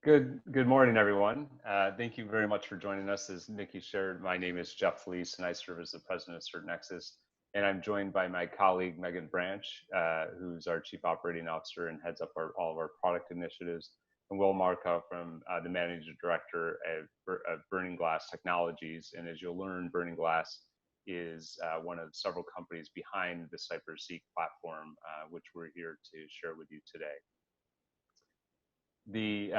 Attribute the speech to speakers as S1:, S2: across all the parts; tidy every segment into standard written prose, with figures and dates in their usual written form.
S1: Good morning, everyone. Thank you very much for joining us. As Nikki shared, my name is Jeff Fleece, and I serve as the president of CertNexus. And I'm joined by my colleague, Megan Branch, who's our Chief Operating Officer and heads up all of our product initiatives, and Will Markov from the Managing Director of Burning Glass Technologies. And as you'll learn, Burning Glass is one of several companies behind the CyberSeek platform, which we're here to share with you today. The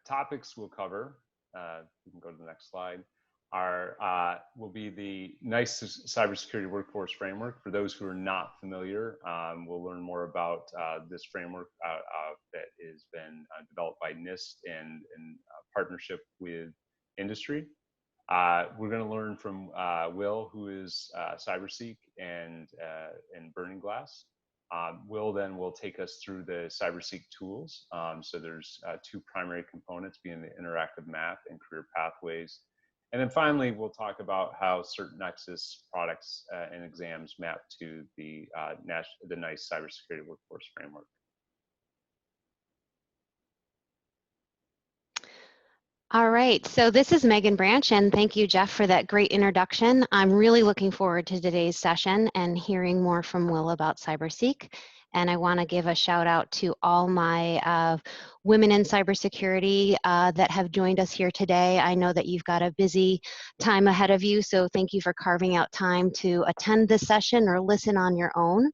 S1: topics we'll cover, we can go to the next slide, will be the NICE Cybersecurity Workforce Framework. For those who are not familiar, we'll learn more about this framework that has been developed by NIST and in partnership with industry. We're going to learn from Will, who is CyberSeek and Burning Glass. Will then will take us through the CyberSeek tools. So there's two primary components, being the interactive map and career pathways. And then finally, we'll talk about how CertNexus products and exams map to the NICE Cybersecurity Workforce Framework.
S2: All right, so this is Megan Branch, and thank you, Jeff, for that great introduction. I'm really looking forward to today's session and hearing more from Will about CyberSeek. And I want to give a shout out to all my women in cybersecurity that have joined us here today. I know that you've got a busy time ahead of you, so thank you for carving out time to attend this session or listen on your own.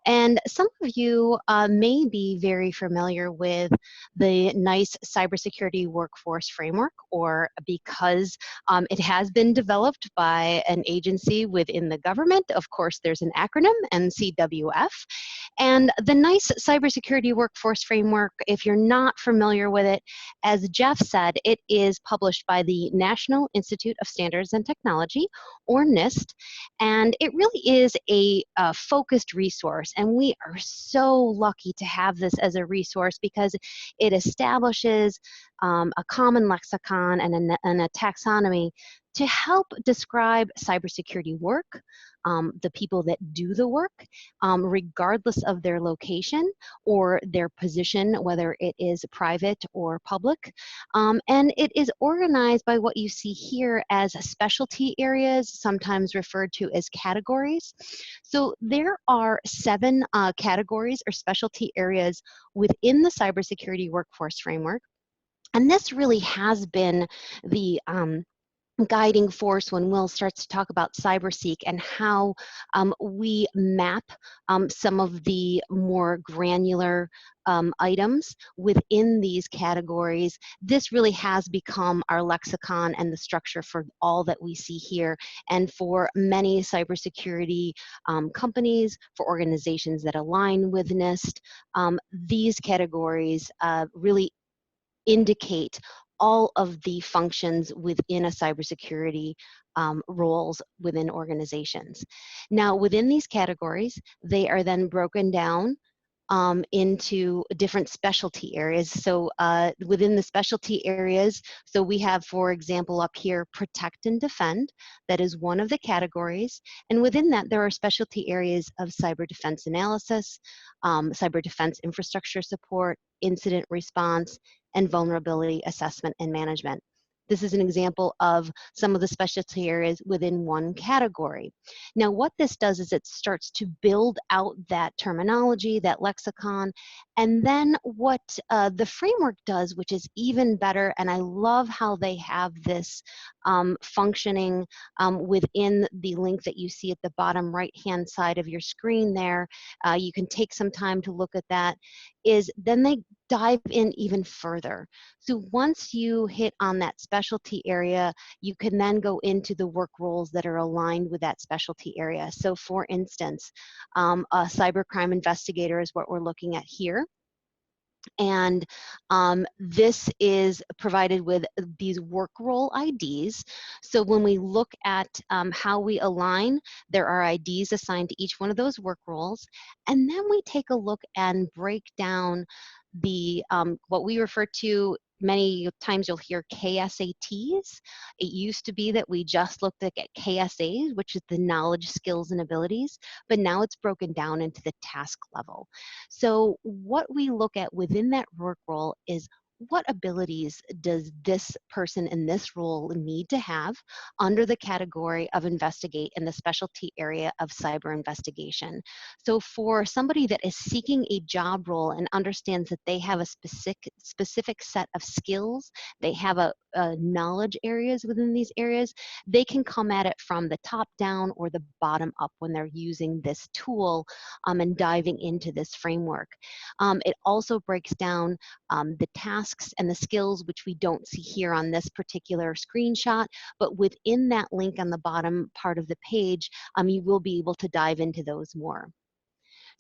S2: And some of you may be very familiar with the NICE Cybersecurity Workforce Framework, or because it has been developed by an agency within the government. Of course, there's an acronym, NCWF. And the NICE Cybersecurity Workforce Framework, if you're not familiar with it, as Jeff said, it is published by the National Institute of Standards and Technology, or NIST, and it really is a focused resource. And we are so lucky to have this as a resource because it establishes a common lexicon and a taxonomy to help describe cybersecurity work, the people that do the work, regardless of their location or their position, whether it is private or public. And it is organized by what you see here as specialty areas, sometimes referred to as categories. So there are 7 categories or specialty areas within the Cybersecurity Workforce Framework. And this really has been the guiding force when Will starts to talk about CyberSeek and how we map some of the more granular items within these categories. This really has become our lexicon and the structure for all that we see here, and for many cybersecurity companies, for organizations that align with NIST, these categories really indicate all of the functions within a cybersecurity roles within organizations. Now, within these categories, they are then broken down into different specialty areas. So within the specialty areas, so we have, for example, up here, protect and defend. That is one of the categories. And within that, there are specialty areas of cyber defense analysis, cyber defense infrastructure support, incident response, and vulnerability assessment and management. This is an example of some of the specialty areas within one category. Now, what this does is it starts to build out that terminology, that lexicon, and then what the framework does, which is even better, and I love how they have this functioning within the link that you see at the bottom right-hand side of your screen there. You can take some time to look at that, is then they dive in even further. So once you hit on that specialty area, you can then go into the work roles that are aligned with that specialty area. So for instance, a cybercrime investigator is what we're looking at here. And this is provided with these work role IDs. So when we look at how we align, there are IDs assigned to each one of those work roles. And then we take a look and break down the what we refer to, many times you'll hear KSATs. It used to be that we just looked at KSAs, which is the knowledge, skills, and abilities, but now it's broken down into the task level. So what we look at within that work role is what abilities does this person in this role need to have under the category of investigate in the specialty area of cyber investigation. So for somebody that is seeking a job role and understands that they have a specific set of skills, they have a knowledge areas within these areas, they can come at it from the top down or the bottom up when they're using this tool and diving into this framework. It also breaks down the tasks and the skills, which we don't see here on this particular screenshot, but within that link on the bottom part of the page, you will be able to dive into those more.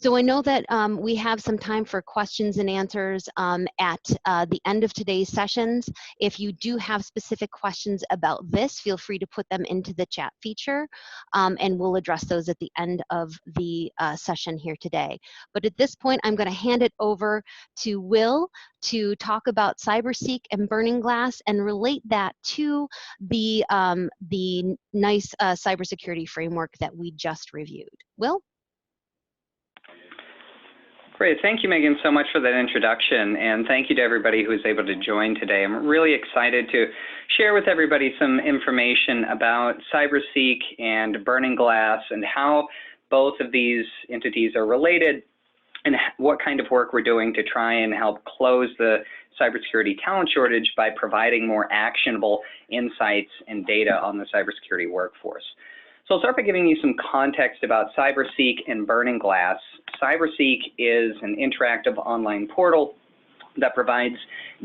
S2: So I know that we have some time for questions and answers at the end of today's sessions. If you do have specific questions about this, feel free to put them into the chat feature, and we'll address those at the end of the session here today. But at this point, I'm going to hand it over to Will to talk about CyberSeek and Burning Glass and relate that to the NICE cybersecurity framework that we just reviewed. Will?
S3: Great. Thank you, Megan, so much for that introduction, and thank you to everybody who was able to join today. I'm really excited to share with everybody some information about CyberSeek and Burning Glass and how both of these entities are related and what kind of work we're doing to try and help close the cybersecurity talent shortage by providing more actionable insights and data on the cybersecurity workforce. So I'll start by giving you some context about CyberSeek and Burning Glass. CyberSeek is an interactive online portal that provides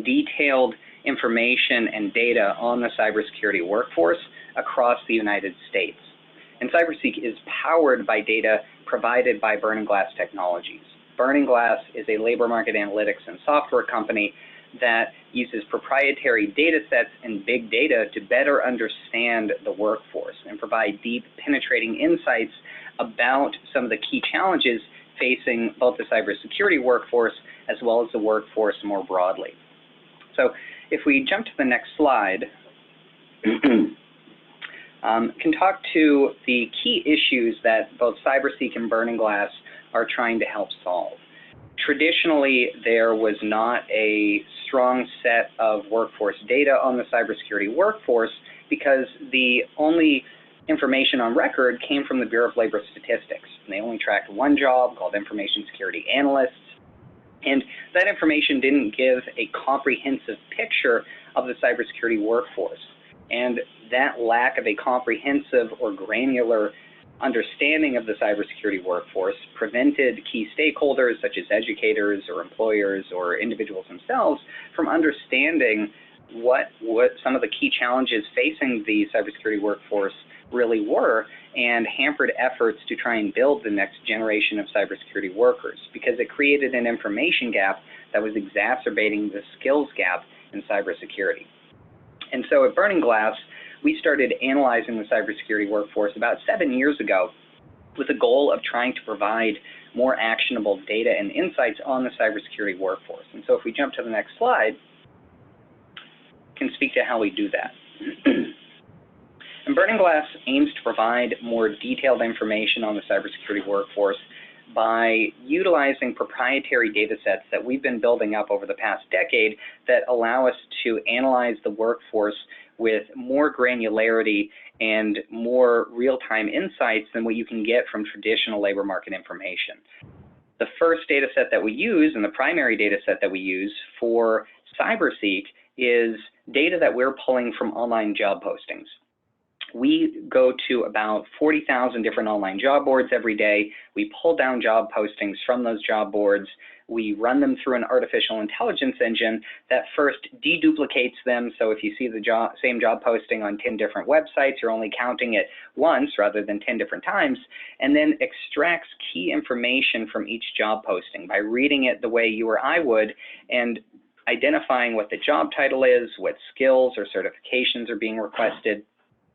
S3: detailed information and data on the cybersecurity workforce across the United States. And CyberSeek is powered by data provided by Burning Glass Technologies. Burning Glass is a labor market analytics and software company that uses proprietary data sets and big data to better understand the workforce and provide deep, penetrating insights about some of the key challenges facing both the cybersecurity workforce as well as the workforce more broadly. So if we jump to the next slide, can talk to the key issues that both CyberSeek and Burning Glass are trying to help solve. Traditionally, there was not a strong set of workforce data on the cybersecurity workforce because the only information on record came from the Bureau of Labor Statistics. And they only tracked one job called information security analysts. And that information didn't give a comprehensive picture of the cybersecurity workforce. And that lack of a comprehensive or granular understanding of the cybersecurity workforce prevented key stakeholders such as educators or employers or individuals themselves from understanding what some of the key challenges facing the cybersecurity workforce really were, and hampered efforts to try and build the next generation of cybersecurity workers because it created an information gap that was exacerbating the skills gap in cybersecurity. And so at Burning Glass, we started analyzing the cybersecurity workforce about 7 years ago with the goal of trying to provide more actionable data and insights on the cybersecurity workforce. And so if we jump to the next slide, I can speak to how we do that. And Burning Glass aims to provide more detailed information on the cybersecurity workforce by utilizing proprietary data sets that we've been building up over the past decade that allow us to analyze the workforce with more granularity and more real-time insights than what you can get from traditional labor market information. The first data set that we use, and the primary data set that we use for CyberSeek, is data that we're pulling from online job postings. We go to about 40,000 different online job boards every day. We pull down job postings from those job boards. We run them through an artificial intelligence engine that first deduplicates them. So if you see the same job posting on 10 different websites, you're only counting it once rather than 10 different times, and then extracts key information from each job posting by reading it the way you or I would and identifying what the job title is, what skills or certifications are being requested,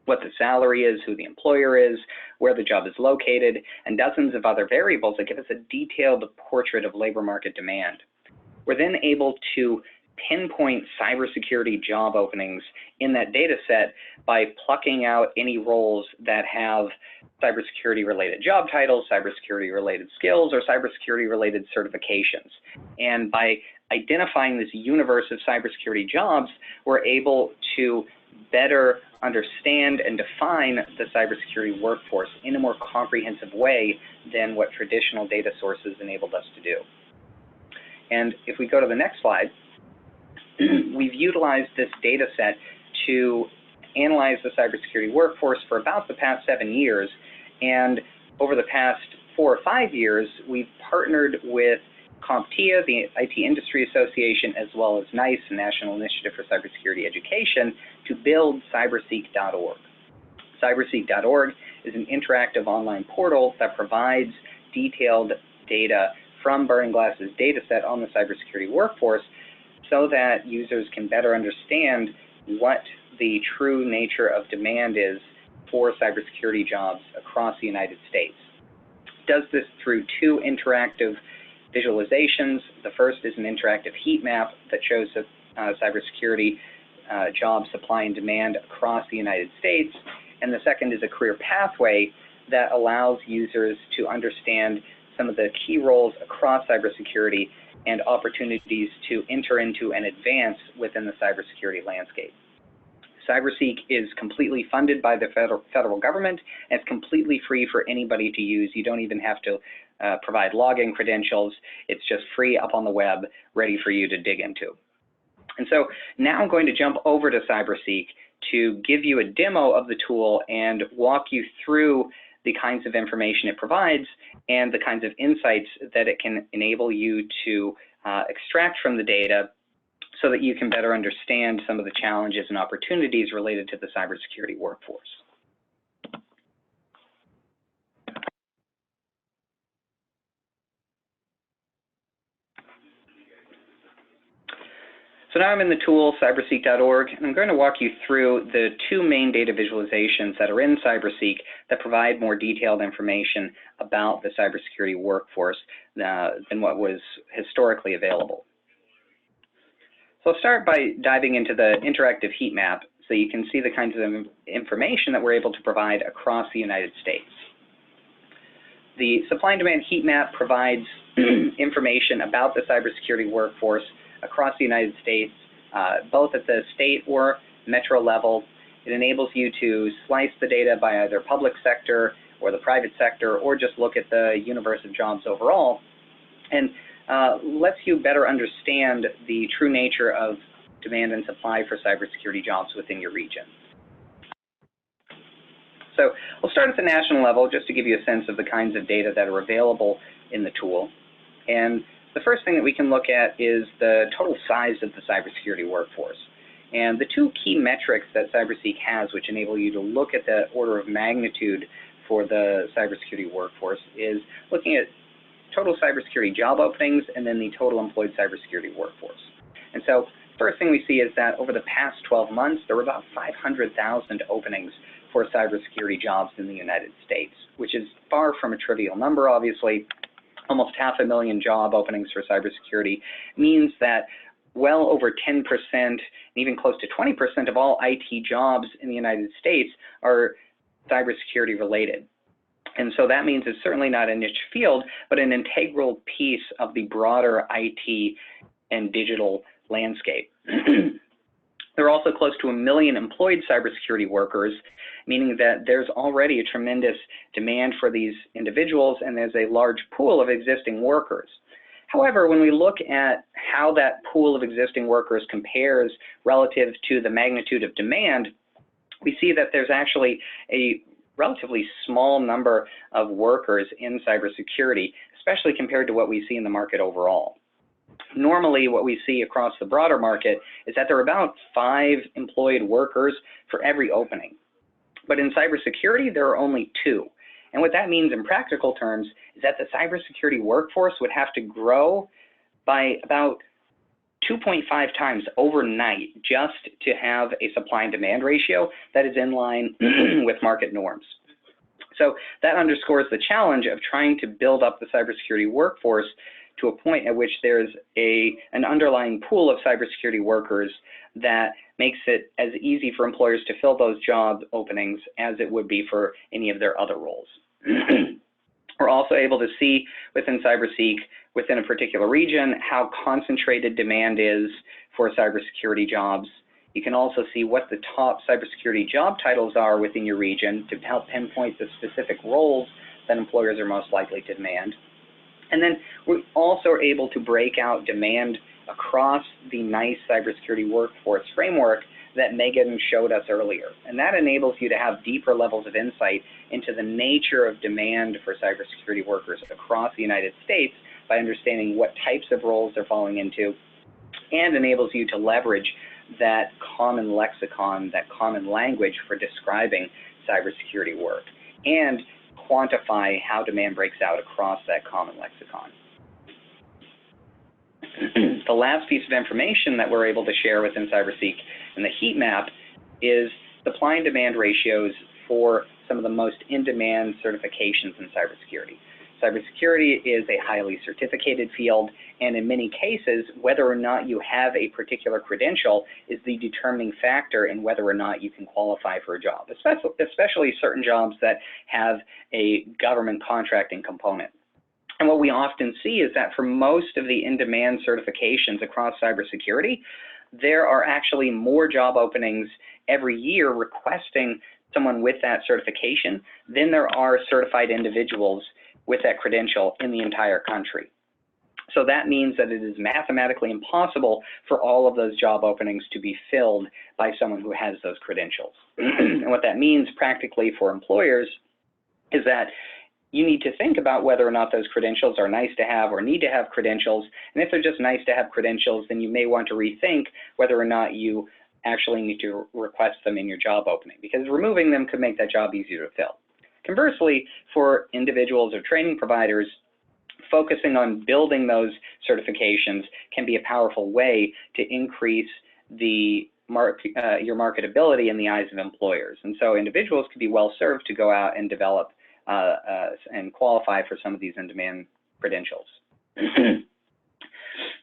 S3: what the salary is, who the employer is, where the job is located, and dozens of other variables that give us a detailed portrait of labor market demand. We're then able to pinpoint cybersecurity job openings in that data set by plucking out any roles that have cybersecurity related job titles, cybersecurity related skills, or cybersecurity related certifications. And by identifying this universe of cybersecurity jobs, we're able to better understand and define the cybersecurity workforce in a more comprehensive way than what traditional data sources enabled us to do. And if we go to the next slide, we've utilized this data set to analyze the cybersecurity workforce for about the past 7 years. And over the past 4 or 5 years, we've partnered with CompTIA, the IT Industry Association, as well as NICE, the National Initiative for Cybersecurity Education, to build CyberSeek.org. CyberSeek.org is an interactive online portal that provides detailed data from Burning Glass's data set on the cybersecurity workforce so that users can better understand what the true nature of demand is for cybersecurity jobs across the United States. It does this through 2 interactive visualizations. The first is an interactive heat map that shows the cybersecurity job supply and demand across the United States. And the second is a career pathway that allows users to understand some of the key roles across cybersecurity and opportunities to enter into and advance within the cybersecurity landscape. CyberSeek is completely funded by the federal government, and it's completely free for anybody to use. You don't even have to provide login credentials. It's just free up on the web, ready for you to dig into. And so now I'm going to jump over to CyberSeek to give you a demo of the tool and walk you through the kinds of information it provides and the kinds of insights that it can enable you to extract from the data so that you can better understand some of the challenges and opportunities related to the cybersecurity workforce. So now I'm in the tool, cyberseek.org, and I'm going to walk you through the 2 main data visualizations that are in CyberSeek that provide more detailed information about the cybersecurity workforce than what was historically available. So I'll start by diving into the interactive heat map so you can see the kinds of information that we're able to provide across the United States. The supply and demand heat map provides information about the cybersecurity workforce across the United States, both at the state or metro level. It enables you to slice the data by either public sector or the private sector, or just look at the universe of jobs overall, and lets you better understand the true nature of demand and supply for cybersecurity jobs within your region. So we'll start at the national level just to give you a sense of the kinds of data that are available in the tool. And the first thing that we can look at is the total size of the cybersecurity workforce. And the 2 key metrics that CyberSeek has, which enable you to look at the order of magnitude for the cybersecurity workforce, is looking at total cybersecurity job openings and then the total employed cybersecurity workforce. And so first thing we see is that over the past 12 months, there were about 500,000 openings for cybersecurity jobs in the United States, which is far from a trivial number, obviously. Almost 500,000 job openings for cybersecurity means that well over 10% and even close to 20% of all IT jobs in the United States are cybersecurity related. And so that means it's certainly not a niche field, but an integral piece of the broader IT and digital landscape. There are also close to 1 million employed cybersecurity workers, meaning that there's already a tremendous demand for these individuals, and there's a large pool of existing workers. However, when we look at how that pool of existing workers compares relative to the magnitude of demand, we see that there's actually a relatively small number of workers in cybersecurity, especially compared to what we see in the market overall. Normally, what we see across the broader market is that there are about 5 employed workers for every opening. But in cybersecurity, there are only 2. And what that means in practical terms is that the cybersecurity workforce would have to grow by about 2.5 times overnight just to have a supply and demand ratio that is in line with market norms. So that underscores the challenge of trying to build up the cybersecurity workforce to a point at which there's an underlying pool of cybersecurity workers that makes it as easy for employers to fill those job openings as it would be for any of their other roles. We're also able to see within CyberSeek within a particular region, how concentrated demand is for cybersecurity jobs. You can also see what the top cybersecurity job titles are within your region to help pinpoint the specific roles that employers are most likely to demand. And then we also are able to break out demand across the NICE Cybersecurity Workforce Framework that Megan showed us earlier. And that enables you to have deeper levels of insight into the nature of demand for cybersecurity workers across the United States by understanding what types of roles they're falling into, and enables you to leverage that common lexicon, that common language for describing cybersecurity work, and quantify how demand breaks out across that common lexicon. The last piece of information that we're able to share within CyberSeek in the heat map is supply and demand ratios for some of the most in-demand certifications in cybersecurity. Cybersecurity is a highly certificated field, and in many cases, whether or not you have a particular credential is the determining factor in whether or not you can qualify for a job, especially certain jobs that have a government contracting component. And what we often see is that for most of the in-demand certifications across cybersecurity, there are actually more job openings every year requesting someone with that certification than there are certified individuals with that credential in the entire country. So that means that it is mathematically impossible for all of those job openings to be filled by someone who has those credentials. And what that means practically for employers is that you need to think about whether or not those credentials are nice to have or need to have credentials. And if they're just nice to have credentials, then you may want to rethink whether or not you actually need to request them in your job opening, because removing them could make that job easier to fill. Conversely, for individuals or training providers, focusing on building those certifications can be a powerful way to increase the your marketability in the eyes of employers. And so individuals could be well served to go out and develop and qualify for some of these in-demand credentials.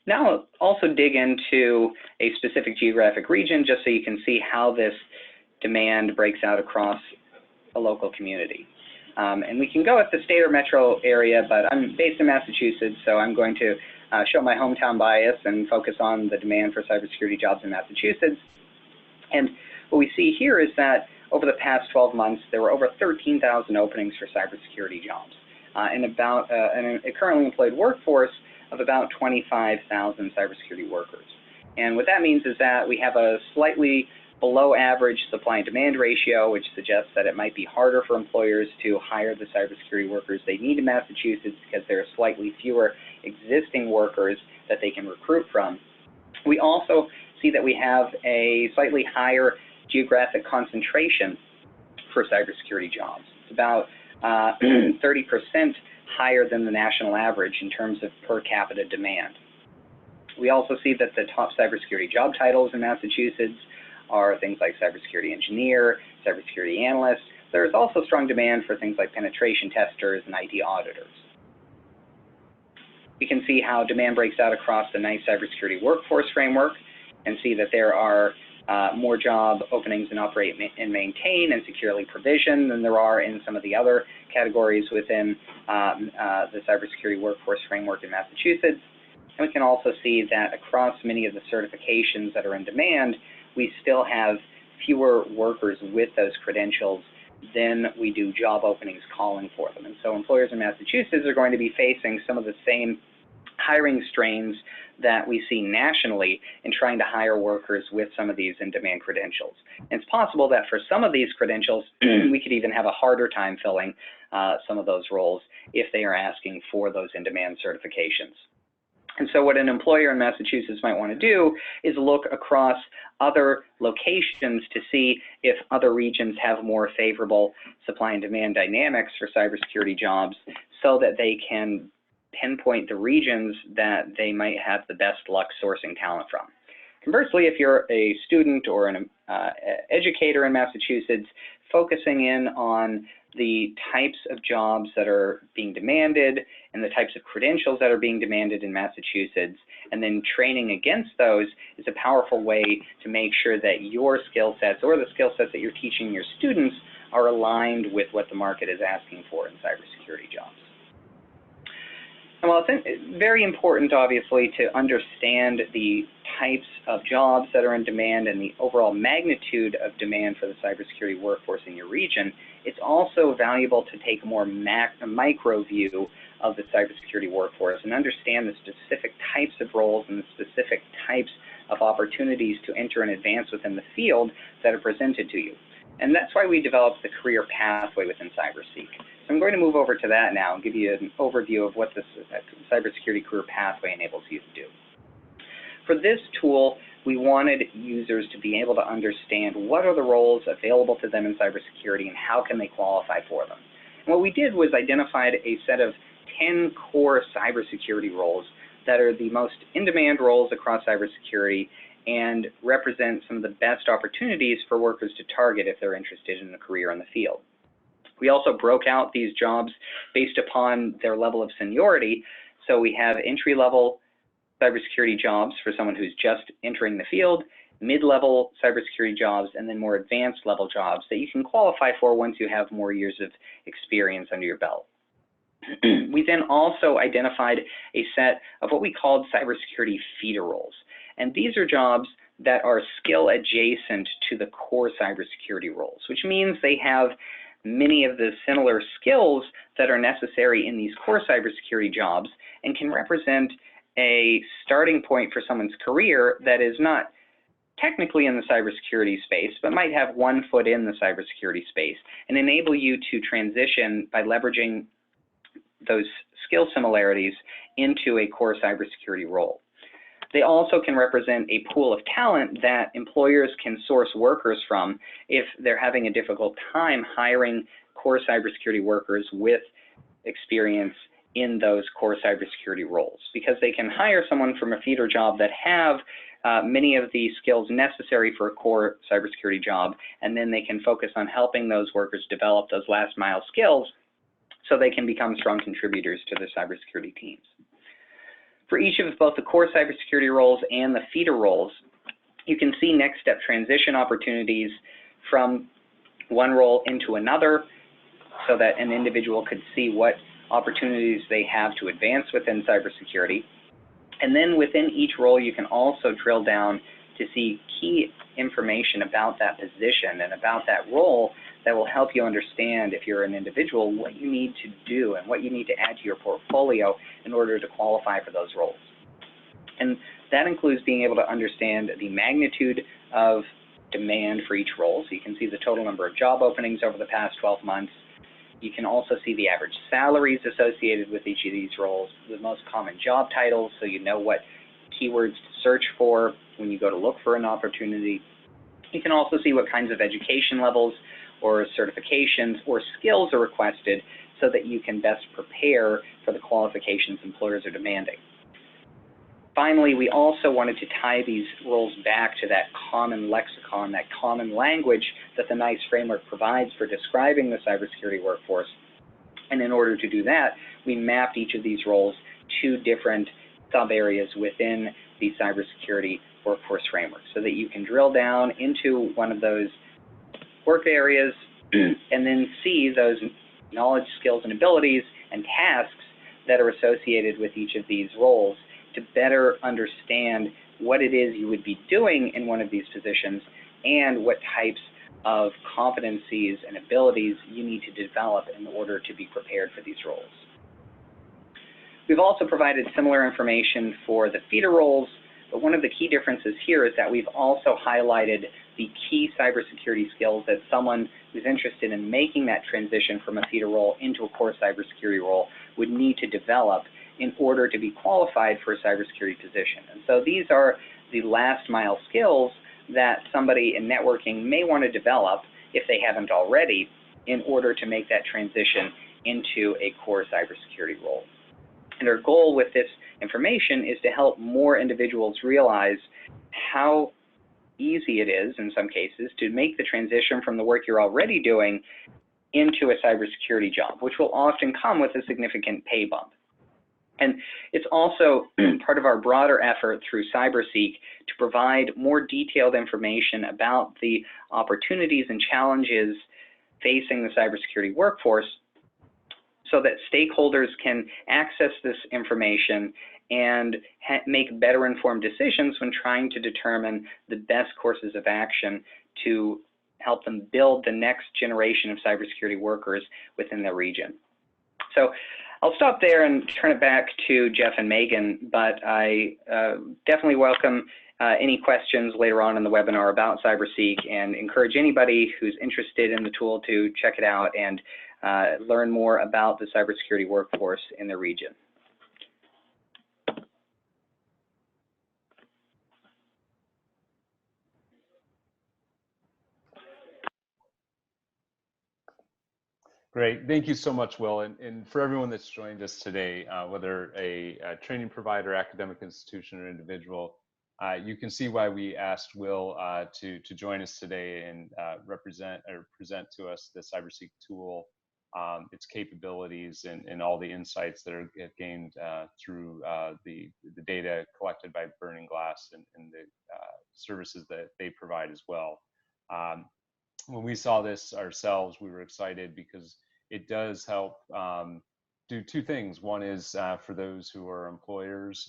S3: Now, also dig into a specific geographic region just so you can see how this demand breaks out across a local community. And we can go at the state or metro area, but I'm based in Massachusetts, so I'm going to show my hometown bias and focus on the demand for cybersecurity jobs in Massachusetts. And what we see here is that over the past 12 months, there were over 13,000 openings for cybersecurity jobs, and about a currently employed workforce of about 25,000 cybersecurity workers. And what that means is that we have a slightly below average supply and demand ratio, which suggests that it might be harder for employers to hire the cybersecurity workers they need in Massachusetts because there are slightly fewer existing workers that they can recruit from. We also see that we have a slightly higher geographic concentration for cybersecurity jobs. It's about 30% higher than the national average in terms of per capita demand. We also see that the top cybersecurity job titles in Massachusetts are things like cybersecurity engineer, cybersecurity analyst. There's also strong demand for things like penetration testers and IT auditors. We can see how demand breaks out across the NICE Cybersecurity Workforce Framework and see that there are more job openings in operate and maintain and securely provision than there are in some of the other categories within the Cybersecurity Workforce Framework in Massachusetts. And we can also see that across many of the certifications that are in demand, we still have fewer workers with those credentials than we do job openings calling for them. And so employers in Massachusetts are going to be facing some of the same hiring strains that we see nationally in trying to hire workers with some of these in-demand credentials. And it's possible that for some of these credentials, we could even have a harder time filling some of those roles if they are asking for those in-demand certifications. And so what an employer in Massachusetts might want to do is look across other locations to see if other regions have more favorable supply and demand dynamics for cybersecurity jobs so that they can pinpoint the regions that they might have the best luck sourcing talent from. Conversely, if you're a student or an educator in Massachusetts, focusing in on the types of jobs that are being demanded and the types of credentials that are being demanded in Massachusetts, and then training against those is a powerful way to make sure that your skill sets or the skill sets that you're teaching your students are aligned with what the market is asking for in cybersecurity jobs. Well, it's very important, obviously, to understand the types of jobs that are in demand and the overall magnitude of demand for the cybersecurity workforce in your region. It's also valuable to take a more micro view of the cybersecurity workforce and understand the specific types of roles and the specific types of opportunities to enter and advance within the field that are presented to you. And that's why we developed the career pathway within CyberSeek. So I'm going to move over to that now and give you an overview of what this cybersecurity career pathway enables you to do. For this tool, we wanted users to be able to understand what are the roles available to them in cybersecurity and how can they qualify for them. And what we did was identified a set of 10 core cybersecurity roles that are the most in-demand roles across cybersecurity and represent some of the best opportunities for workers to target if they're interested in a career in the field. We also broke out these jobs based upon their level of seniority. So we have entry-level cybersecurity jobs for someone who's just entering the field, mid-level cybersecurity jobs, and then more advanced level jobs that you can qualify for once you have more years of experience under your belt. We then also identified a set of what we called cybersecurity feeder roles. And these are jobs that are skill adjacent to the core cybersecurity roles, which means they have many of the similar skills that are necessary in these core cybersecurity jobs and can represent a starting point for someone's career that is not technically in the cybersecurity space, but might have one foot in the cybersecurity space and enable you to transition by leveraging those skill similarities into a core cybersecurity role. They also can represent a pool of talent that employers can source workers from if they're having a difficult time hiring core cybersecurity workers with experience in those core cybersecurity roles, because they can hire someone from a feeder job that have many of the skills necessary for a core cybersecurity job, and then they can focus on helping those workers develop those last mile skills so they can become strong contributors to the cybersecurity teams. For each of both the core cybersecurity roles and the feeder roles, you can see next step transition opportunities from one role into another so that an individual could see what opportunities they have to advance within cybersecurity. And then within each role, you can also drill down to see key information about that position and about that role that will help you understand, if you're an individual, what you need to do and what you need to add to your portfolio in order to qualify for those roles. And that includes being able to understand the magnitude of demand for each role. So you can see the total number of job openings over the past 12 months. You can also see the average salaries associated with each of these roles, the most common job titles, so you know what keywords to search for when you go to look for an opportunity. You can also see what kinds of education levels or certifications or skills are requested so that you can best prepare for the qualifications employers are demanding. Finally, we also wanted to tie these roles back to that common lexicon, that common language that the NICE framework provides for describing the cybersecurity workforce. And in order to do that, we mapped each of these roles to different sub-areas within the cybersecurity workforce framework so that you can drill down into one of those work areas and then see those knowledge, skills, and abilities and tasks that are associated with each of these roles to better understand what it is you would be doing in one of these positions and what types of competencies and abilities you need to develop in order to be prepared for these roles. We've also provided similar information for the feeder roles, but one of the key differences here is that we've also highlighted the key cybersecurity skills that someone who's interested in making that transition from a feeder role into a core cybersecurity role would need to develop in order to be qualified for a cybersecurity position. And so these are the last mile skills that somebody in networking may want to develop, if they haven't already, in order to make that transition into a core cybersecurity role. And our goal with this information is to help more individuals realize how easy it is, in some cases, to make the transition from the work you're already doing into a cybersecurity job, which will often come with a significant pay bump. And it's also part of our broader effort through CyberSeek to provide more detailed information about the opportunities and challenges facing the cybersecurity workforce so that stakeholders can access this information and make better informed decisions when trying to determine the best courses of action to help them build the next generation of cybersecurity workers within their region. So I'll stop there and turn it back to Jeff and Megan, but I definitely welcome any questions later on in the webinar about CyberSeek, and encourage anybody who's interested in the tool to check it out and learn more about the cybersecurity workforce in the region.
S1: Great, thank you so much, Will. And for everyone that's joined us today, whether a training provider, academic institution, or individual, you can see why we asked Will to join us today and represent or present to us the CyberSeek tool, its capabilities, and all the insights that are gained through the data collected by Burning Glass and the services that they provide as well. When we saw this ourselves, we were excited because it does help do two things. One is for those who are employers,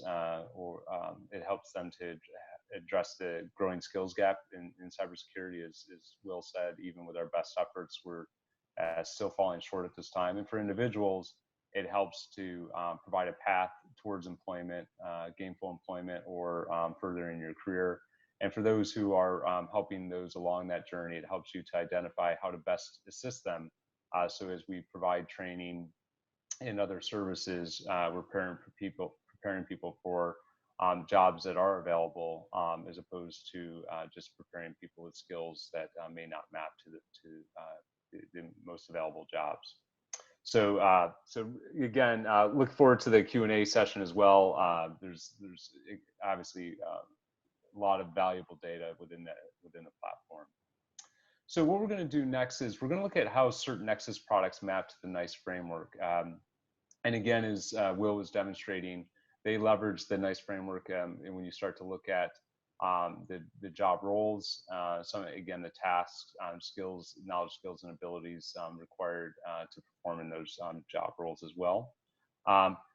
S1: it helps them to address the growing skills gap in cybersecurity. As Will said, even with our best efforts, we're still falling short at this time. And for individuals, it helps to provide a path towards employment, gainful employment, or furthering your career. And for those who are helping those along that journey, it helps you to identify how to best assist them. So as we provide training and other services, we're preparing people for jobs that are available, as opposed to just preparing people with skills that may not map to the most available jobs. So, so again, look forward to the Q&A session as well. There's obviously a lot of valuable data within the platform. So what we're going to do next is we're going to look at how certain Nexus products map to the NICE framework. And again, as Will was demonstrating, they leverage the NICE framework. And when you start to look at the job roles, again, the tasks, skills, knowledge, skills, and abilities required to perform in those job roles as well.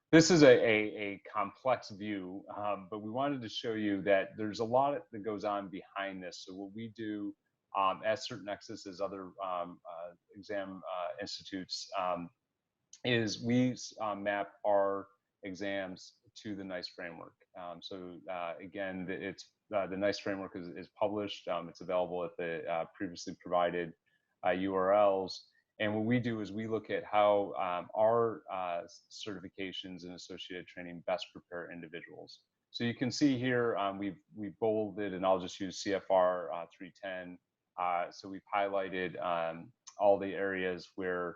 S1: This is a complex view, but we wanted to show you that there's a lot that goes on behind this. So what we do at Cert Nexus, as other exam institutes, is we map our exams to the NICE framework. Again, the NICE framework is published. It's available at the previously provided URLs. And what we do is we look at how our certifications and associated training best prepare individuals. So you can see here, we've bolded, and I'll just use CFR 310. So we've highlighted all the areas where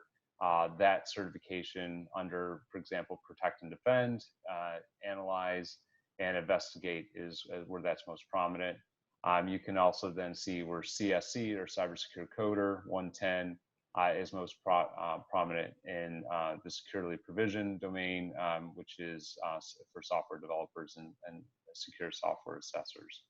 S1: that certification under, for example, protect and defend, analyze, and investigate is where that's most prominent. You can also then see where CSC, or Cybersecurity Coder 110, is most prominent in the securely provisioned domain, which is for software developers and secure software assessors.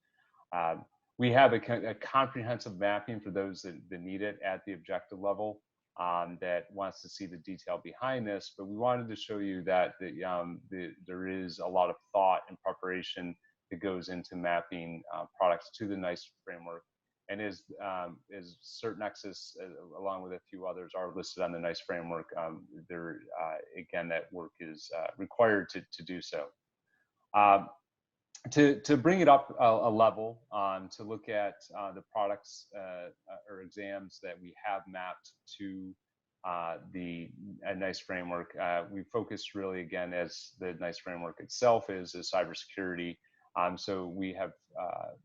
S1: We have a comprehensive mapping for those that need it at the objective level, that wants to see the detail behind this, but we wanted to show you that there is a lot of thought and preparation that goes into mapping products to the NICE framework. And as Cert Nexus, along with a few others, are listed on the NICE framework, again, that work is required to do so. To bring it up a level, to look at the products or exams that we have mapped to the NICE framework, we focused really, again, as the NICE framework itself is cybersecurity. So we have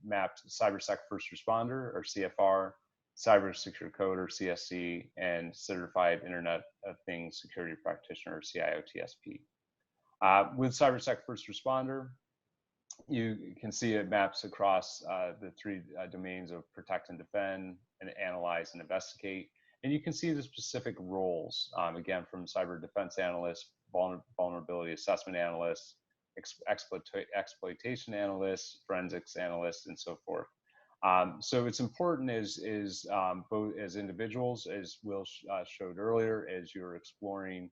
S1: mapped CyberSec First Responder, or CFR, Cybersecurity Code, or CSC, and Certified Internet of Things Security Practitioner, or CIO/TSP. With CyberSec First Responder, you can see it maps across the three domains of protect and defend, and analyze and investigate. And you can see the specific roles, again, from cyber defense analyst, vulnerability assessment analyst, exploitation analysts, forensics analysts, and so forth. So it's important both as individuals, as Will showed earlier, as you're exploring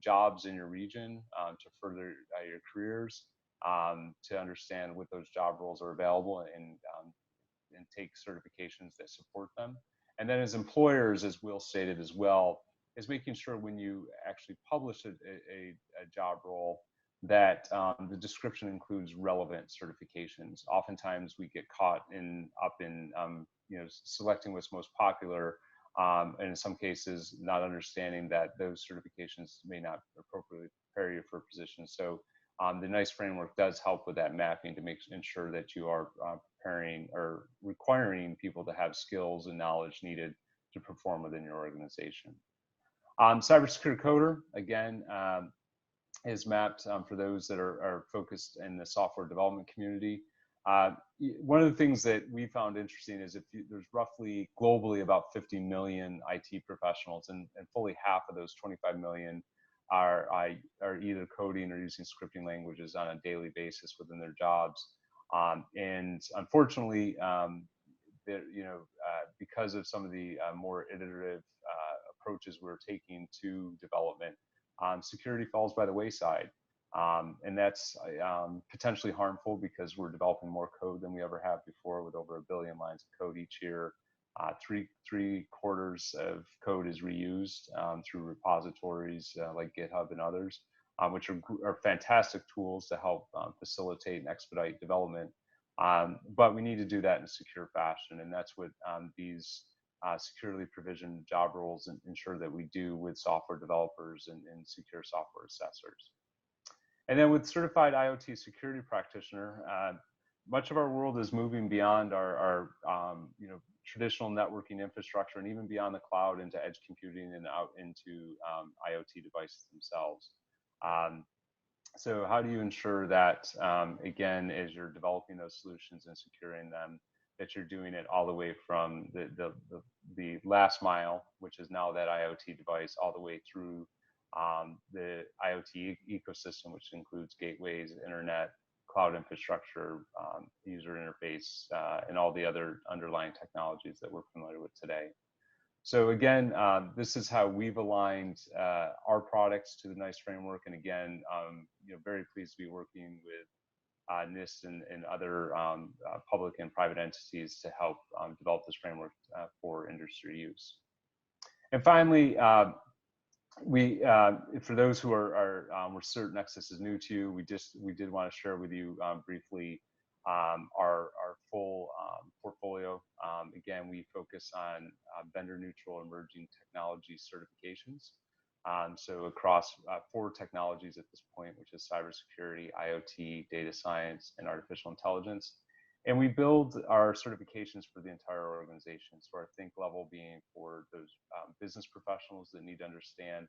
S1: jobs in your region to further your careers, to understand what those job roles are available, and take certifications that support them. And then as employers, as Will stated as well, is making sure when you actually publish a job role that the description includes relevant certifications. Oftentimes we get caught up in selecting what's most popular, and in some cases not understanding that those certifications may not appropriately prepare you for a position. So the NICE framework does help with that mapping to ensure that you are preparing or requiring people to have skills and knowledge needed to perform within your organization. CyberSecurity Coder, again, is mapped for those that are focused in the software development community. One of the things that we found interesting is there's roughly globally about 50 million IT professionals, and fully half of those 25 million are either coding or using scripting languages on a daily basis within their jobs. And unfortunately, because of some of the more iterative approaches we're taking to development, security falls by the wayside. And that's potentially harmful because we're developing more code than we ever have before, with over 1 billion lines of code each year. Three quarters of code is reused through repositories like GitHub and others, which are fantastic tools to help facilitate and expedite development. But we need to do that in a secure fashion, and that's what these securely provisioned job roles ensure that we do with software developers and secure software assessors. And then with certified IoT security practitioner, much of our world is moving beyond our traditional networking infrastructure, and even beyond the cloud into edge computing and out into IoT devices themselves. So how do you ensure that, again, as you're developing those solutions and securing them, that you're doing it all the way from the last mile, which is now that IoT device, all the way through the IoT ecosystem, which includes gateways, internet, cloud infrastructure, user interface, and all the other underlying technologies that we're familiar with today. So again, this is how we've aligned our products to the NICE framework. And again, very pleased to be working with NIST and other public and private entities to help develop this framework for industry use. And finally, for those who are certain Nexus is new to you, we did want to share with you briefly our full portfolio. Again, we focus on vendor neutral emerging technology certifications. So across 4 technologies at this point, which is cybersecurity, IoT, data science, and artificial intelligence. And we build our certifications for the entire organization. So our think level being for those business professionals that need to understand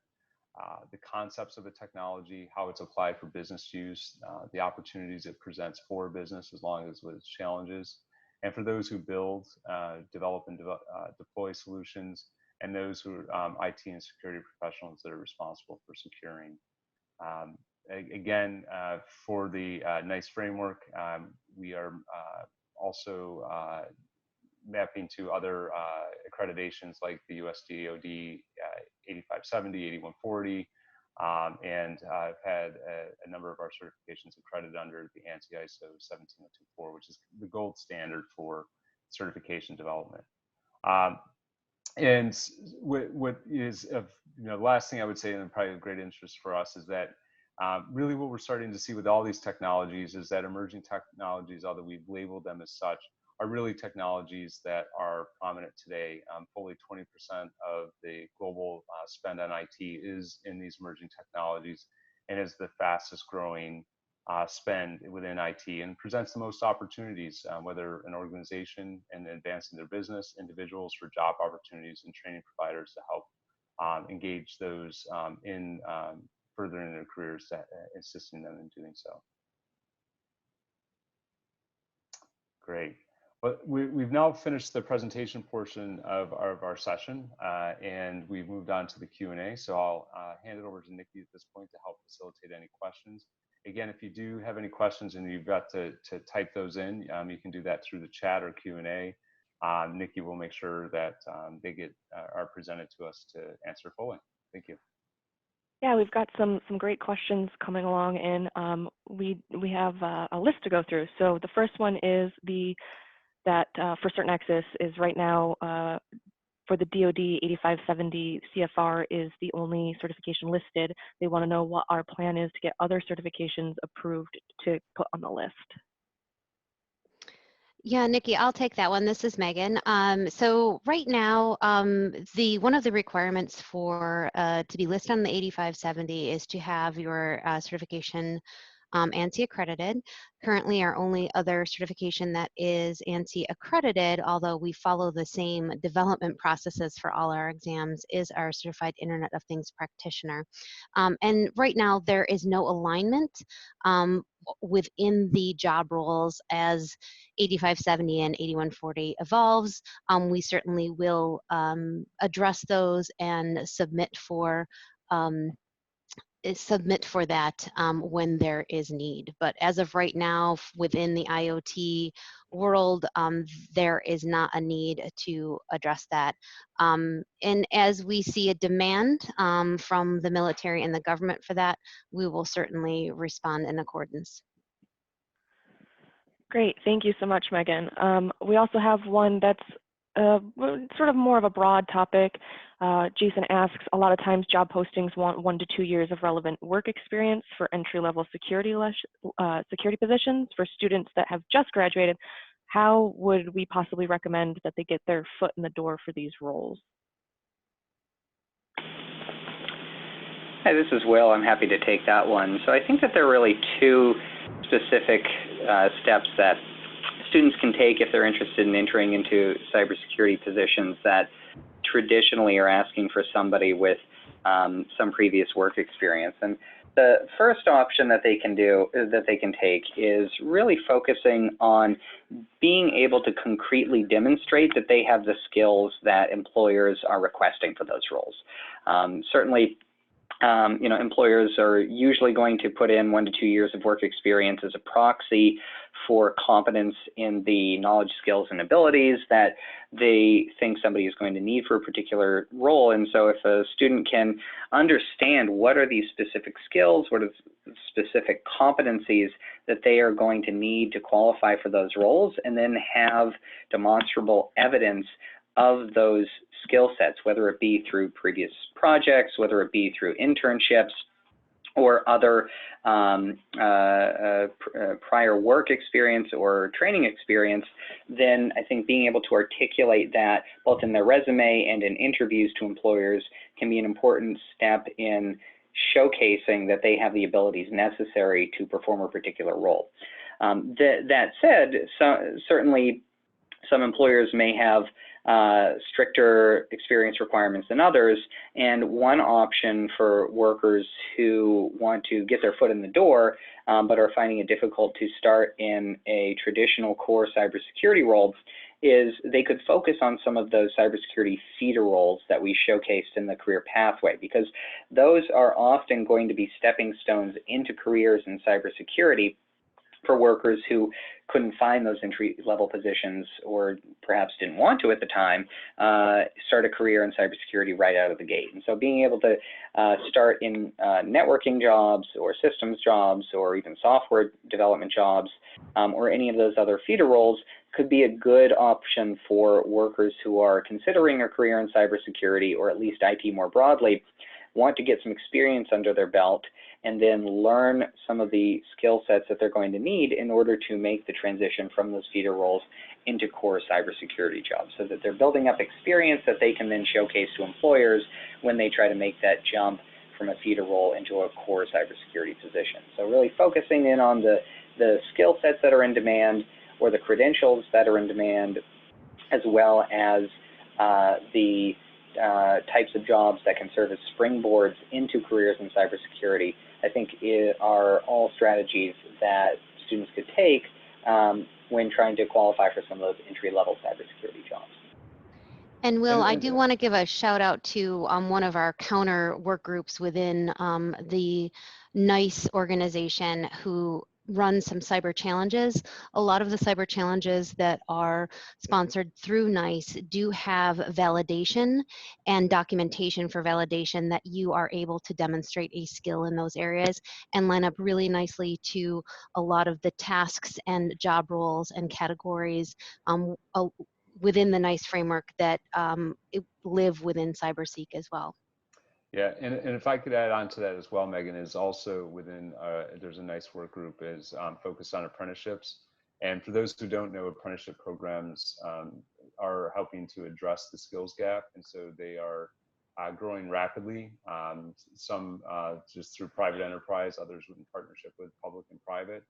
S1: the concepts of the technology, how it's applied for business use, the opportunities it presents for business as long as with its challenges. And for those who build, develop, and deploy solutions, and those who are IT and security professionals that are responsible for securing. Again, for the NICE framework, we are also mapping to other accreditations like the US DoD 8570, 8140, and I've had a number of our certifications accredited under the ANSI ISO 17024, which is the gold standard for certification development. And what is of the last thing I would say, and probably of great interest for us, is that really what we're starting to see with all these technologies is that emerging technologies, although we've labeled them as such, are really technologies that are prominent today. Fully 20% of the global spend on IT is in these emerging technologies, and is the fastest growing spend within IT, and presents the most opportunities, whether an organization in advancing their business, individuals for job opportunities, and training providers to help engage those in furthering their careers, assisting them in doing so. Great. Well, we've now finished the presentation portion of our session, and we've moved on to the Q&A. So I'll hand it over to Nikki at this point to help facilitate any questions. Again, if you do have any questions and you've got to type those in, you can do that through the chat or Q&A. Nikki will make sure that they are presented to us to answer fully. Thank you.
S4: Yeah, we've got some great questions coming along, and we have a list to go through. So the first one is that for certain access is right now for the DoD 8570 CFR is the only certification listed. They want to know what our plan is to get other certifications approved to put on the list.
S2: Yeah, Nikki, I'll take that one. This is Megan. So right now, one of the requirements for to be listed on the 8570 is to have your certification ANSI accredited. Currently, our only other certification that is ANSI accredited, although we follow the same development processes for all our exams, is our Certified Internet of Things Practitioner. And right now, there is no alignment within the job roles as 8570 and 8140 evolves. We certainly will address those and submit for that when there is need. But as of right now, within the IoT world, there is not a need to address that. And as we see a demand from the military and the government for that, we will certainly respond in accordance.
S4: Great, thank you so much, Megan. We also have one that's sort of more of a broad topic. Jason asks, a lot of times job postings want 1 to 2 years of relevant work experience for entry-level security positions for students that have just graduated. How would we possibly recommend that they get their foot in the door for these roles?
S3: Hi, this is Will. I'm happy to take that one. So I think that there are really two specific steps that students can take if they're interested in entering into cybersecurity positions that traditionally are asking for somebody with some previous work experience. And the first option that they can take is really focusing on being able to concretely demonstrate that they have the skills that employers are requesting for those roles. Certainly, employers are usually going to put in 1 to 2 years of work experience as a proxy for competence in the knowledge, skills, and abilities that they think somebody is going to need for a particular role. And so if a student can understand what are these specific skills, what are the specific competencies that they are going to need to qualify for those roles, and then have demonstrable evidence of those skill sets, whether it be through previous projects, whether it be through internships, or other prior work experience or training experience, then I think being able to articulate that both in their resume and in interviews to employers can be an important step in showcasing that they have the abilities necessary to perform a particular role. That said, certainly some employers may have stricter experience requirements than others, and one option for workers who want to get their foot in the door but are finding it difficult to start in a traditional core cybersecurity role is they could focus on some of those cybersecurity feeder roles that we showcased in the career pathway, because those are often going to be stepping stones into careers in cybersecurity for workers who couldn't find those entry-level positions, or perhaps didn't want to at the time, start a career in cybersecurity right out of the gate. And so being able to start in networking jobs or systems jobs or even software development jobs or any of those other feeder roles could be a good option for workers who are considering a career in cybersecurity, or at least IT more broadly, want to get some experience under their belt, and then learn some of the skill sets that they're going to need in order to make the transition from those feeder roles into core cybersecurity jobs, so that they're building up experience that they can then showcase to employers when they try to make that jump from a feeder role into a core cybersecurity position. So really focusing in on the skill sets that are in demand, or the credentials that are in demand, as well as the types of jobs that can serve as springboards into careers in cybersecurity, I think are all strategies that students could take when trying to qualify for some of those entry-level cybersecurity jobs.
S2: And Will, I do want to give a shout out to one of our counter work groups within the NICE organization, who run some cyber challenges. A lot of the cyber challenges that are sponsored through NICE do have validation and documentation for validation that you are able to demonstrate a skill in those areas, and line up really nicely to a lot of the tasks and job roles and categories within the NICE framework that live within CyberSeek as well.
S1: Yeah, and if I could add on to that as well, Megan, is also within, there's a NICE work group is focused on apprenticeships. And for those who don't know, apprenticeship programs are helping to address the skills gap. And so they are growing rapidly, some just through private enterprise, others in partnership with public and private.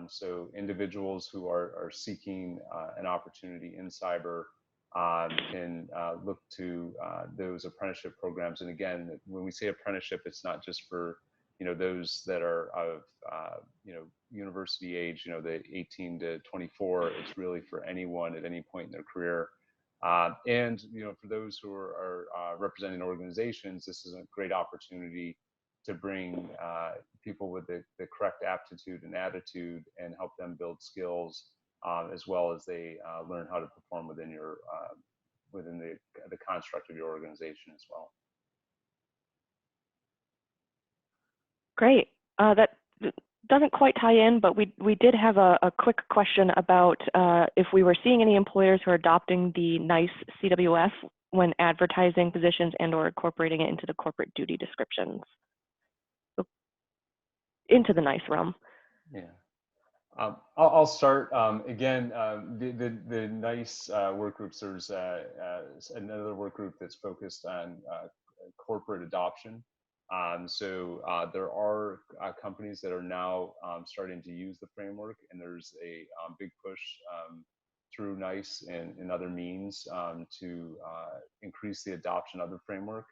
S1: So individuals who are seeking an opportunity in cyber can look to those apprenticeship programs. And again, when we say apprenticeship, it's not just for those that are of university age, the 18 to 24. It's really for anyone at any point in their career. And for those who are representing organizations, this is a great opportunity to bring people with the correct aptitude and attitude and help them build skills, as well as they learn how to perform within your within the construct of your organization as well.
S4: Great. That doesn't quite tie in, but we did have a quick question about if we were seeing any employers who are adopting the NICE CWF when advertising positions and/or incorporating it into the corporate duty descriptions. So into the NICE realm.
S1: Yeah. I'll start. Again, the NICE work groups, there's another work group that's focused on corporate adoption. So there are companies that are now starting to use the framework, and there's a big push through NICE and other means to increase the adoption of the framework.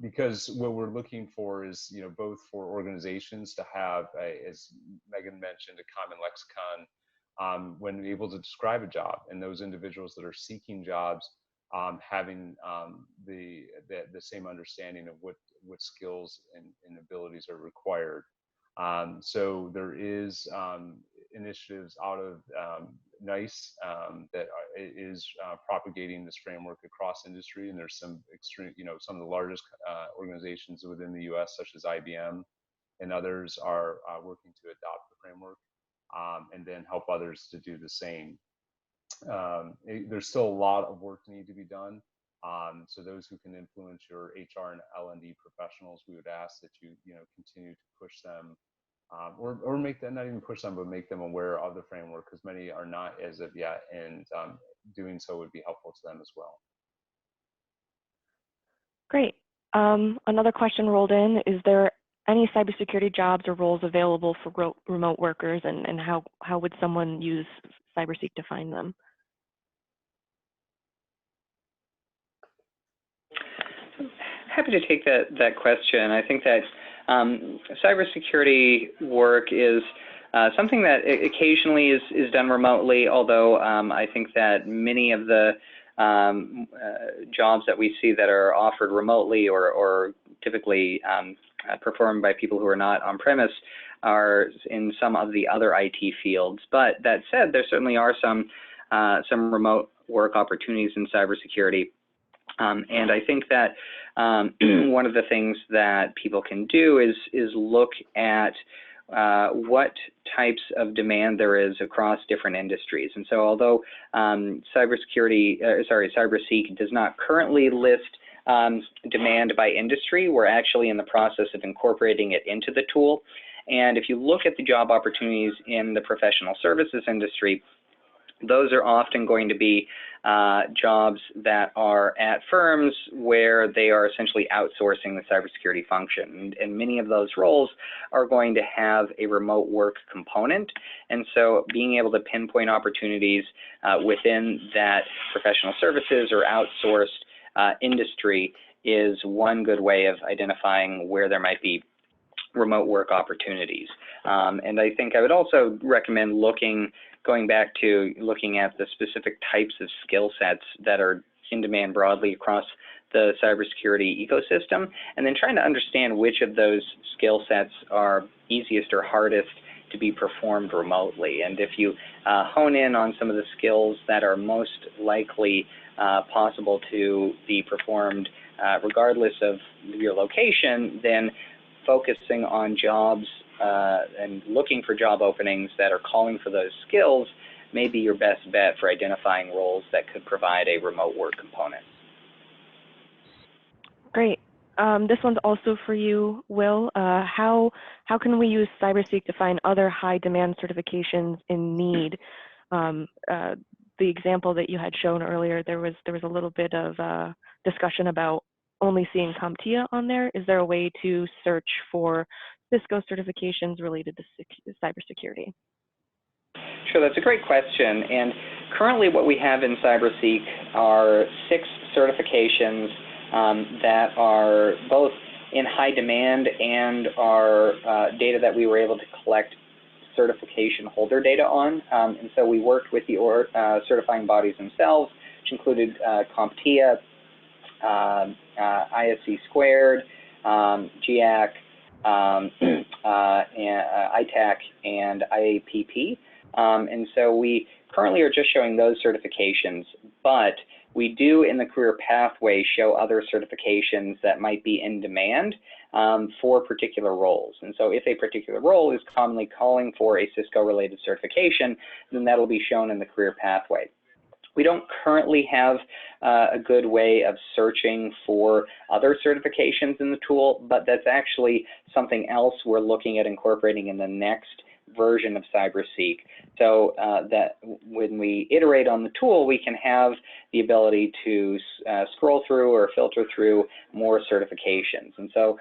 S1: Because what we're looking for is, both for organizations to have, as Megan mentioned, a common lexicon when able to describe a job, and those individuals that are seeking jobs having the same understanding of what skills and abilities are required. So there is initiatives out of NICE that is propagating this framework across industry, and there's some extreme, some of the largest organizations within the U.S., such as IBM, and others are working to adopt the framework and then help others to do the same. There's still a lot of work to need to be done. So those who can influence your HR and L&D professionals, we would ask that you continue to push them, or make them, not even push them, but make them aware of the framework, because many are not as of yet, and doing so would be helpful to them as well.
S4: Great. Another question rolled in: is there any cybersecurity jobs or roles available for remote workers, and how would someone use CyberSeek to find them?
S3: Happy to take that question. I think that cybersecurity work is something that occasionally is done remotely, although I think that many of the jobs that we see that are offered remotely or typically performed by people who are not on premise are in some of the other IT fields. But that said, there certainly are some remote work opportunities in cybersecurity. And I think that one of the things that people can do is look at what types of demand there is across different industries. And so although CyberSeek does not currently list demand by industry, we're actually in the process of incorporating it into the tool. And if you look at the job opportunities in the professional services industry, those are often going to be jobs that are at firms where they are essentially outsourcing the cybersecurity function. And many of those roles are going to have a remote work component. And so being able to pinpoint opportunities within that professional services or outsourced industry is one good way of identifying where there might be remote work opportunities. And I think I would also recommend going back to looking at the specific types of skill sets that are in demand broadly across the cybersecurity ecosystem, and then trying to understand which of those skill sets are easiest or hardest to be performed remotely. And if you hone in on some of the skills that are most likely possible to be performed regardless of your location, then focusing on jobs and looking for job openings that are calling for those skills may be your best bet for identifying roles that could provide a remote work component.
S4: Great. This one's also for you, Will. How can we use CyberSeek to find other high-demand certifications in need? The example that you had shown earlier, there was a little bit of discussion about only seeing CompTIA on there. Is there a way to search for Cisco certifications related to cybersecurity?
S3: Sure, that's a great question. And currently what we have in CyberSeek are 6 certifications that are both in high demand and are data that we were able to collect certification holder data on. And so we worked with the certifying bodies themselves, which included CompTIA, ISC squared, GIAC, ITAC, and IAPP. And so we currently are just showing those certifications, but we do in the career pathway show other certifications that might be in demand for particular roles. And so if a particular role is commonly calling for a Cisco-related certification, then that'll be shown in the career pathway. We don't currently have a good way of searching for other certifications in the tool, but that's actually something else we're looking at incorporating in the next version of CyberSeek, so that when we iterate on the tool, we can have the ability to scroll through or filter through more certifications. And so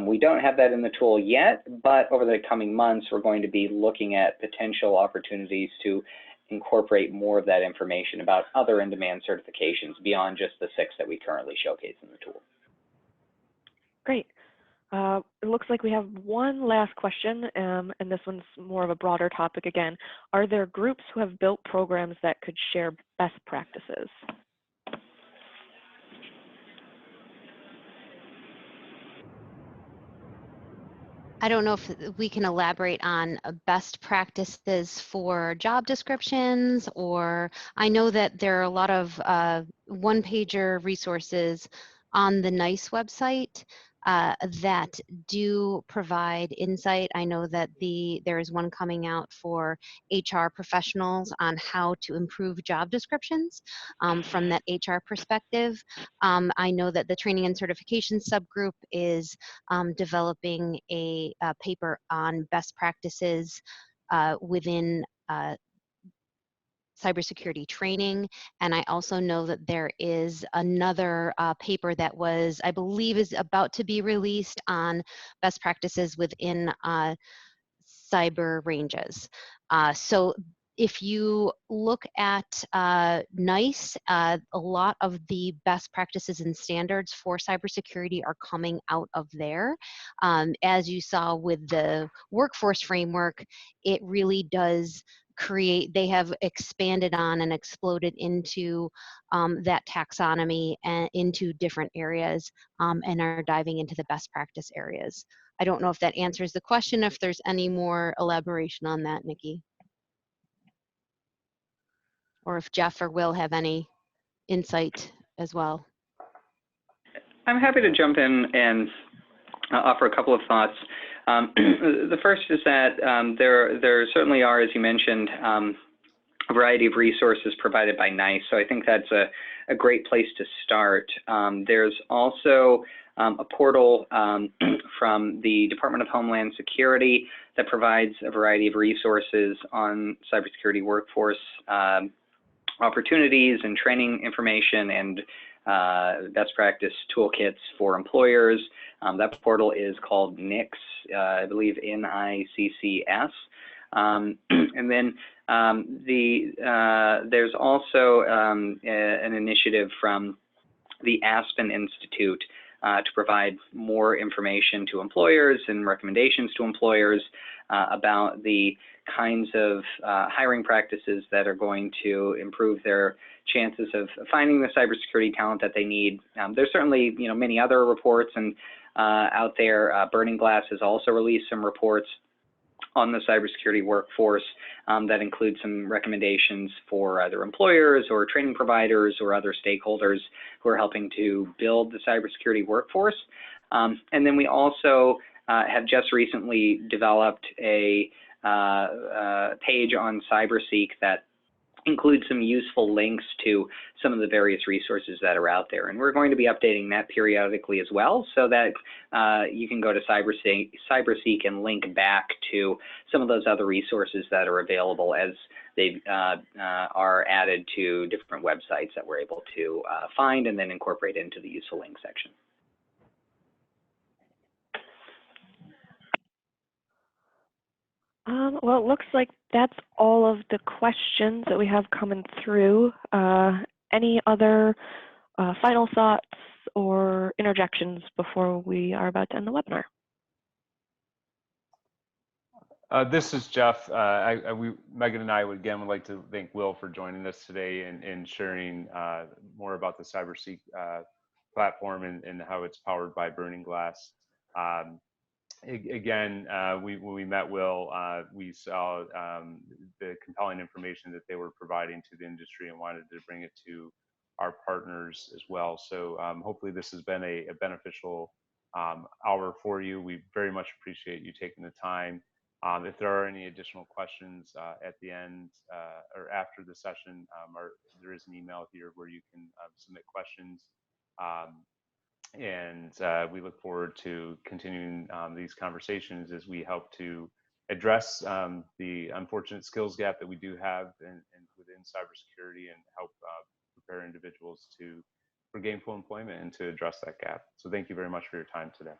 S3: we don't have that in the tool yet, but over the coming months, we're going to be looking at potential opportunities to incorporate more of that information about other in-demand certifications beyond just the 6 that we currently showcase in the tool.
S4: Great. It looks like we have one last question, and this one's more of a broader topic again. Are there groups who have built programs that could share best practices?
S2: I don't know if we can elaborate on best practices for job descriptions, or I know that there are a lot of one-pager resources on the NICE website that do provide insight. I know that there is one coming out for HR professionals on how to improve job descriptions from that HR perspective. I know that the training and certification subgroup is developing a paper on best practices within cybersecurity training, and I also know that there is another paper that was, I believe, is about to be released on best practices within cyber ranges. So if you look at NICE, a lot of the best practices and standards for cybersecurity are coming out of there. As you saw with the workforce framework, it really does create, they have expanded on and exploded into that taxonomy and into different areas and are diving into the best practice areas. I don't know if that answers the question, if there's any more elaboration on that, Nikki. Or if Jeff or Will have any insight as well.
S3: I'm happy to jump in and offer a couple of thoughts. The first is that there certainly are, as you mentioned, a variety of resources provided by NICE. So I think that's a great place to start. There's also a portal from the Department of Homeland Security that provides a variety of resources on cybersecurity workforce opportunities and training information and best practice toolkits for employers. That portal is called NICS, I believe NICCS. And then there's also an initiative from the Aspen Institute to provide more information to employers and recommendations to employers about the kinds of hiring practices that are going to improve their chances of finding the cybersecurity talent that they need. There's certainly, many other reports and out there. Burning Glass has also released some reports on the cybersecurity workforce that include some recommendations for either employers or training providers or other stakeholders who are helping to build the cybersecurity workforce. And then we also have just recently developed a page on CyberSeek that includes some useful links to some of the various resources that are out there. And we're going to be updating that periodically as well, so that you can go to CyberSeek and link back to some of those other resources that are available as they are added to different websites that we're able to find and then incorporate into the useful link section.
S4: Well, it looks like that's all of the questions that we have coming through. Any other final thoughts or interjections before we are about to end the webinar?
S1: This is Jeff. Megan and I would like to thank Will for joining us today and sharing more about the CyberSeek platform and how it's powered by Burning Glass. Again, when we met Will, we saw the compelling information that they were providing to the industry and wanted to bring it to our partners as well. So hopefully this has been a beneficial hour for you. We very much appreciate you taking the time. If there are any additional questions at the end or after the session, there is an email here where you can submit questions. And we look forward to continuing these conversations as we help to address the unfortunate skills gap that we do have within cybersecurity and help prepare individuals for gainful employment and to address that gap. So thank you very much for your time today.